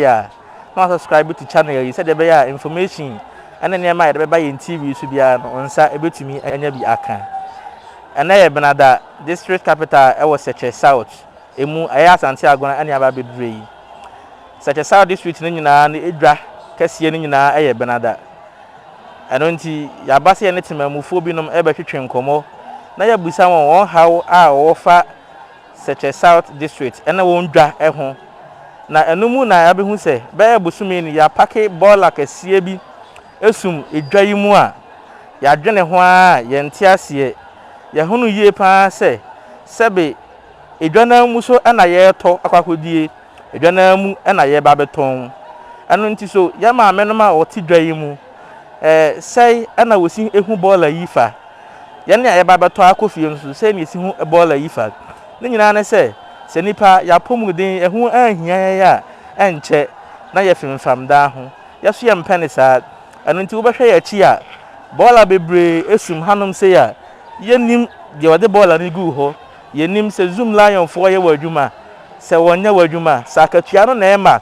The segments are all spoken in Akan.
ya na subscribe to channel yi said the bear information and then my the buy in TV so bia no onsa ebetumi anya bi aka and na Benada district capital e was Seche South emu aya asante Agona anya ba bedure yi Seche South district ni nyina na edwa kase ni nyina e Benada eno nti ya base ye ne temamufo binom e betwetwe nkomo na ya busa won haw a wo fa Seche South district ena won dwa e ho na enumu na ya behu se be busumi ni ya pake ball kase bi esum edwa yi mu a ya dwene ho a ye ntiase ye hunu yie pa se sebe edwa na mu so na ye to akwakodie edwa na mu na ye ba beton anu nti so ya ma amenom a oti dwa yi mu sei na wosi ehu ball yi fa ye na ye ba beto akofie nso sei na esi hu ball yi fa ne nyina ne se nipa ya pomudin ehu ahia ya enche na ye fimfam da ho ya so ye mpene sa anu nti wo behwe ya chi a ball bebre esum hanom se ya yenim de wode ball ni gu ho yenim se zoom lion fo ye wadwuma se wonya wadwuma sakatua no na ema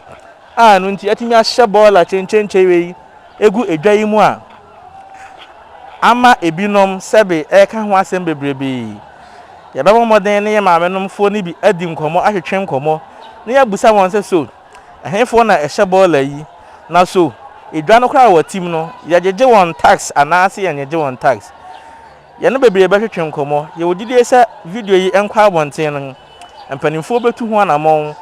anu nti atimi ahye ball chenchenchewe egu edwa yi mu a ama ebinom sebe eka ho asem bebrebe ya baba moden ne ye maamenom fo ni bi adi nkomo ahwetwe nkomo ne ya busa won se so ehefo na ehye ball yi na so edwa no kra wa team no ya jeje won tax anase ya nyeje won tax ya no bebre behwetwe nkomo ye wodidie se video yi enkwa abonten no empanimfo betu ho anamon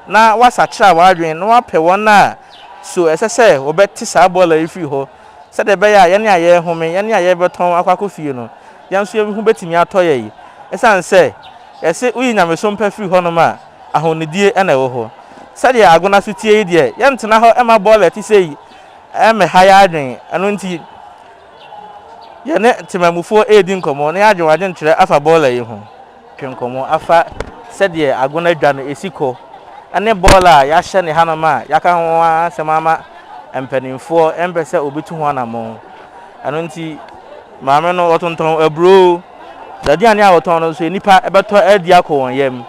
na wasachira wadwen no wape wona so esese obeti sa ball yi fi ho se de be ya ye ne aye home ye ne aye beton akwakofie no yanso ye hu betimi atoye yi esan se ese uyi nyameso mpa fi ho no ma ahonidie na ewo ho se de Agona so tie yi de ye ntena ho ema ball eti sei eme haya adwen anu nti ye ne temamufo edi nkomo ne adwen waje nkyere afa ball yi ho twenkomo afa se de Agona dwa no esiko ane ball a ya hye ne hanoma ya ka ho asemama empanimfo empese obitu ho anamo anu nti maame no otonton abro dadi ani a woton no so nipa ebeto adi akọ yam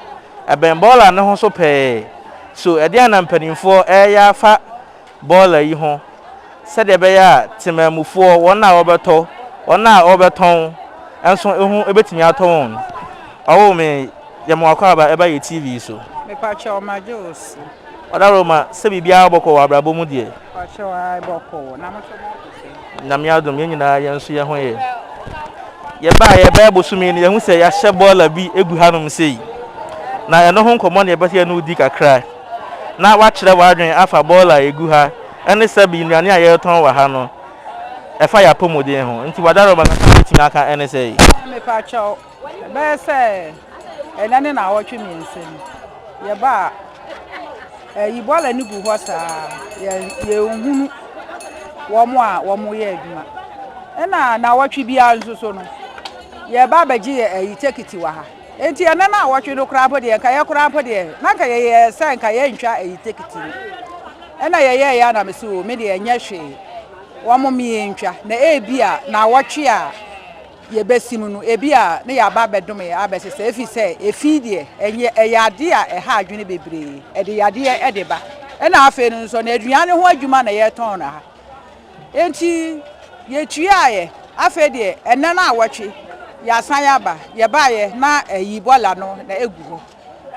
eben ball ne ho so pe so edi ana empanimfo ya fa ball yi ho se de be ya temamufo wona obeto wona obeton enso ehu ebetimi aton owo me yemo akwa ba eba ye TV so me pa cha o majos odaroma se bibia oboko wa brabo mu die pa cha wa boko na mo so na miadum ye nyina ye nso ye ho ye ye ba bosumi ni ye hu se ya hye ball bi egu hanom sei na eno ho nkomo na ye bese no di kakra na wa kire wa adwen afa ball egu ha ene sabi nuane a ye ton wa ha no efa ya pomodin ho nti wadaroma na timi aka ene sei me pa cha be se enane na awotwe mi nsem ye ba yi ball ni gu ho sa ye ohunu wo mo ye adwuma ena na awotwe bia nso so no ye ba baji yi tekiti wa ha enti ena na awotwe no kra pode ka ye kra pode na ka ye san ka ye ntwa yi tekiti ena ye ya na me so me de enya hwe wo mo mi ntwa na ebia na awotwe a ye besim no ebia ne ya ba bedom ye abesese efi se efi de enye eyade a eha adwene bebre e de yade e de ba ena afi no so na aduane ho adwuma na ye ton na ha enti ye tuaye afi de ena na awotwe ya san ya ba ye ba ye na yi bola no na egu ho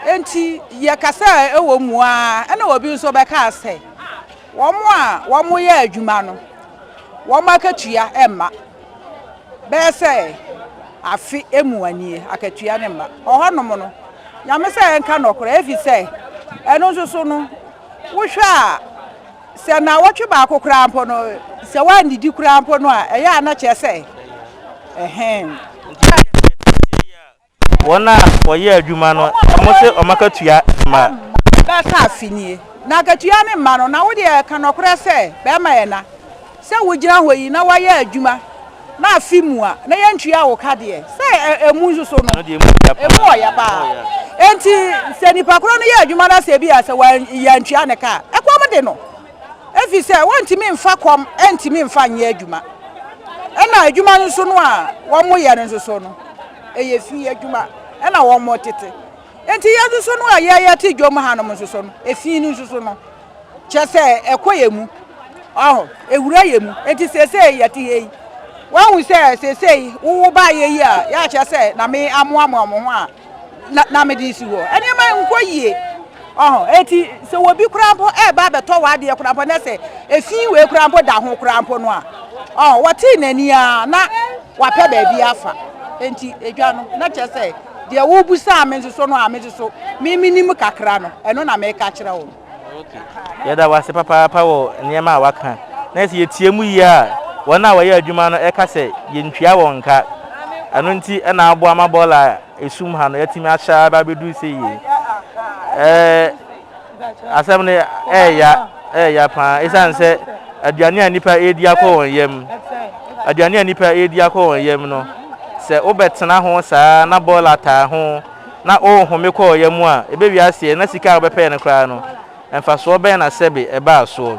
enti ye kasa ewo mu a ena obi nso be ka ase wo mo ye adwuma no wo makatua emma be se afi emuanie akatua ne mma ohonom no nyame se enka nokora efi se eno nso no wohwe a se na wotwe ba akokra mpo no se wandidi kura mpo no a eya na che se wona woye adwuma no amose omakatua ma be ka afinie na akatua ne mma no na wo de ka nokora se be ma ye na se wogina hoyi na waye adwuma na afimu a na ye ntua wo ka de se emu nso no emu oya ba enti se nipa kro no ye adwuma na se bia se wa ya ntua ne ka ekwom de no efi se wontimi mfa kom entimi mfa nye adwuma ena adwuma nso no a wo mo ye nso so no eye fi adwuma ena wo mo tete enti ye nso no a ye ti dwom hanom nso so no efi nso so no chese ekoyemu oh ewura yemu enti sese yati hei wan wu sese wo ba ye a ya chese na me amoamo mo ho a na me di si ho eni ma nkoyie oh enti se wo bi krampo ba beto wa de krampo na se efi we krampo da ho krampo no a oh wati nani a na wape ba bi afa enti edwa no na chese de wo busa amenzo so no amenzo so mi minim kakra no eno na me ka kire wo okay yeda wase papa wo niema a waka na se yetie mu yi a wona wa ye adwuma no eka se yentwia wonka eno nti na abo ama bola esum ha no yatimi ahya ba bedu se yi asem ne ya pa isan se aduane anipa edi akọ won yam aduane anipa edi akọ won yam no se obetena ho saa na bola ta ho na ohome kọ yam a ebe wi ase na sika obepe ne kra no emfa so obe na sebe eba aso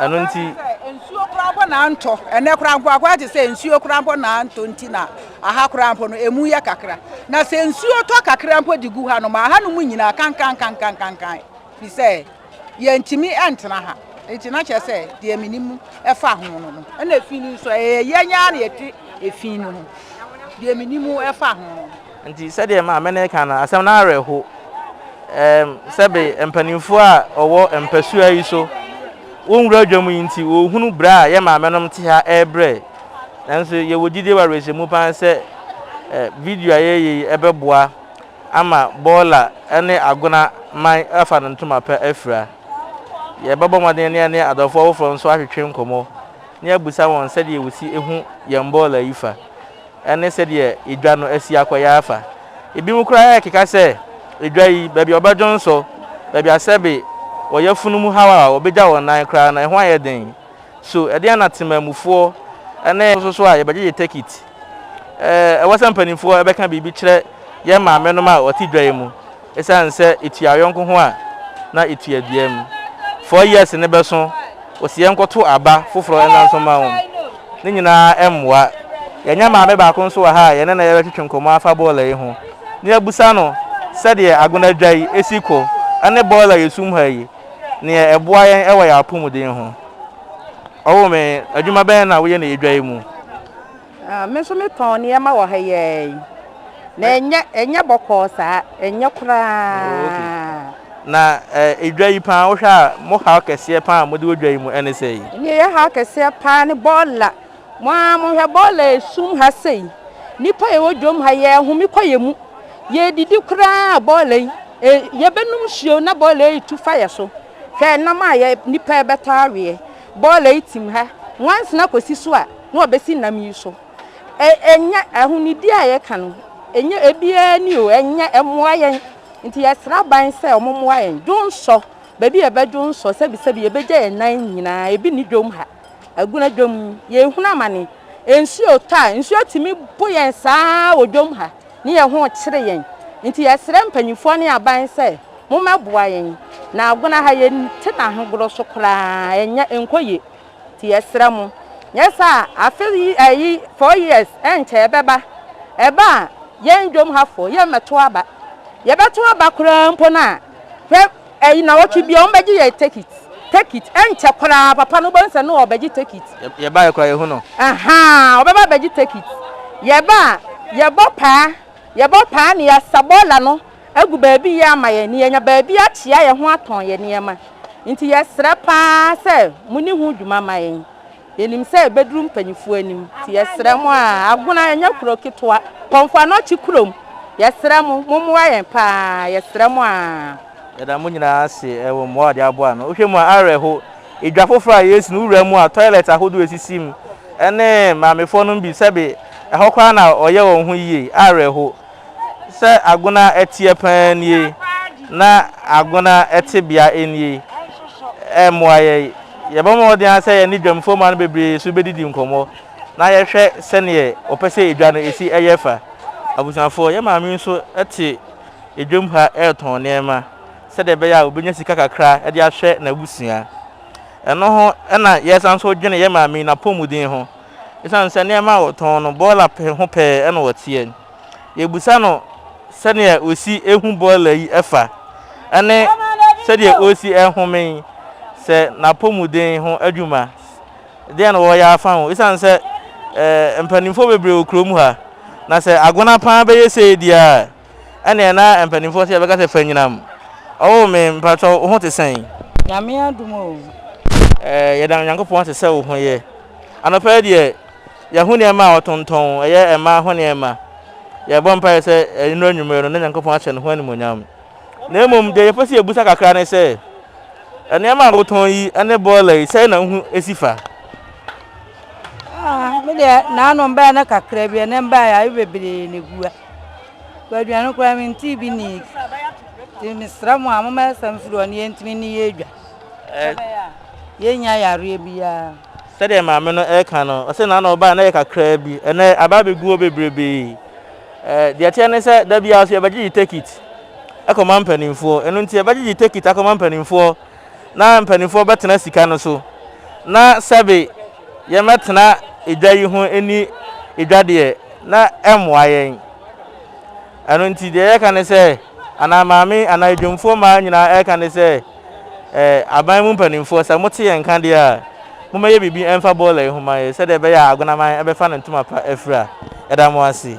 eno nti ensuo krampo na anto ene krampo akwa te se ensuo krampo na anto nti na aha krampo no emu ya kakra na se ensuo to kakra mpo digu ha no ma ha no mu nyina kan fi se ye ntimi entena ha enti na che se de minimu efa ho no na efi ni so ye nya na yeti efi no de minimu efa ho nti se de ma amene kan na asem na areho sebe empanimfo a owo empasu ayi so wonwura adwamu nti ohunu bra ye ma amenom te ha ebre nanso ye wogide wa resemu pan se video ayeyi ebeboa ama bola ene agona man afa ntoma pa afra ye babo maden ne adofo wofro nso ahwetwe nkomo ne abusa won se de wusi ehu ye bola yifa ene se de edwa no asi akoya afa ebi mu kura ya keka se edwa yi baby obajonso baby asebe oyefunu mu hawa obeja wonan kra na eho ayeden so ede na temamufo ene so a ye beje take it ewasa mpanimfo ebeka bibi kire ye maame no ma oti dwaye mu esan se etua yonko ho a na etua diam 4 years ne beso osie nkoto aba foforo ena so ma won ne nyina emwa yenya maame ba ko so wa ha ye ne na ye betwetwe nkomo afa bola yi ho ne abusa no sede agona dwai esiko ane bola yesum ha yi ne eboa yen ewa ya apomuden ho owo me adwuma ben na wo ye na edwai mu me so me ton ne ma wo ha ye na enya boko sa enya kura na edwai pa wo hwa mo ha kese pa mo de odwai mu ene sei ne ye ha kese pa ne bola mo hwe bola esum ha sei nipa ye wodwom ha ye humi koye mu ye didi kura bola ye benum hio na bola yi tu fire so hwe na ma ye nipa betawe bola itim ha once na kosi so a na obesi nam yi so enya ahunidi a ye kan enya ebia ni o enya emoa ye nti ye sra ban se omomoa ye dwonso baby e be dwonso sebi ebeja ye nan nyina ebi ni dwom ha aguna dwom ye hunu amane ensuo ta ensuo timi bo ye saa odwom ha ni ye ho kire ye nti ye sra mpanyifo ne aban se mo maboa ye na aguna ha ye te na hogoro so kra enya enkoye ti ye sra mo yesa afeli ayi 4 years enche ebeba eba ye ndwom ha fo ye meto aba ye beto aba kra mpo na hwe ayi na wotu bia o beji ye take it enche kra papa no bonse no obeji take it ye ba ye kra ye hu no aha obeba beji take it ye ba ye bo pa ni ya sabola no agu baabi ya amaye ni nya baabi achia ye ho aton ye niema nti ye sre pa se muni hu dwuma maye yenim se bedroom panyifo anim ti yesrem a aguna anya kuro kitoa pomfa no chi kurom yesrem mumwa yen pa yesrem a yada mu nyina ase ewo mo ade abo ano ohwemu a areho edwafofra yesu no wura mu a toilet ahodo esisim ene maamefo no bi sebe eho kwa na oye won ho yie areho se aguna etie pan nie na aguna etebia enie emoaye yeba mo de ase ye ni dwamfo ma no bebre so bedidi nkomo na ye hwe sene opese edwa no esi eyefa abusanfo ye ma mi so ete edwam ha eton nema se de be ya obenya sika kakra e de ahwe na busua eno ho na ye san so dwene ye ma mi na pomudin ho isan se nema oton no bola pe ho pe eno wotie ye busa no sene osi ehu bola yi efa ene se de osi ehome sɛ n'apɔmuden ho adwuma deɛ na wɔyɛ afa ho ɛsiane sɛ mpanimfoɔ bebree wɔ kurom ha na sɛ agona paa bɛyɛ sɛ dia ɛne na mpanimfoɔ sɛ yɛbɛka sɛ fa nyinam ɔwɔ me mpatɔ wo ho te sɛn nyame adom o yɛda Nyankopɔn te sɛ wo ho yɛ anɔpɛ deɛ yɛho nneɛma a wɔtontɔn ɛyɛ ɛma ho nneɛma yɛbɔ mpaeɛ sɛ ɛno anwummerɛ no na Nyankopɔn ahyɛ ne ho animonyam na mmom deɛ yɛpɛ sɛ yɛbusa kakra ne sɛ nneɛma a wotɔn yi ne bɔɔla yi sɛ na ho esi fa me de na no mba na kakra bi na mba ya bebree ne gua gwaduano kwa me nti bi ni ti misra mu amama sam firi oni entimi ni yedwa yenya yare bia sɛdeɛ maame no ɛka no ɔsɛ na ɔba na yɛ kakra bi ɛnɛ aba beguo bebrebe deɛ kyɛ ne sɛ da bia so yɛbɛgye ticket akɔma mpanimfoɔ ɛno nti yɛbɛgye ticket akɔma mpanimfoɔ na mpanimfoɔ bɛtena sika no so na sɛbe yɛmɛtena edwa yi ho ani edwa deɛ na ɛmmoa yɛn ɛno nti deɛ yɛka ne sɛ ana maame ana edwumfoɔ ma nyinaa ɛka ne sɛ aban mu mpanimfoɔ sɛ mote yɛn ka deɛ a momɛyɛ bibi ɛmfa bɔɔla yi ho ma yɛ sɛdeɛ ɛbɛyɛ a agonaman ɛbɛfa ne ntoma pa afira ɛda mo ase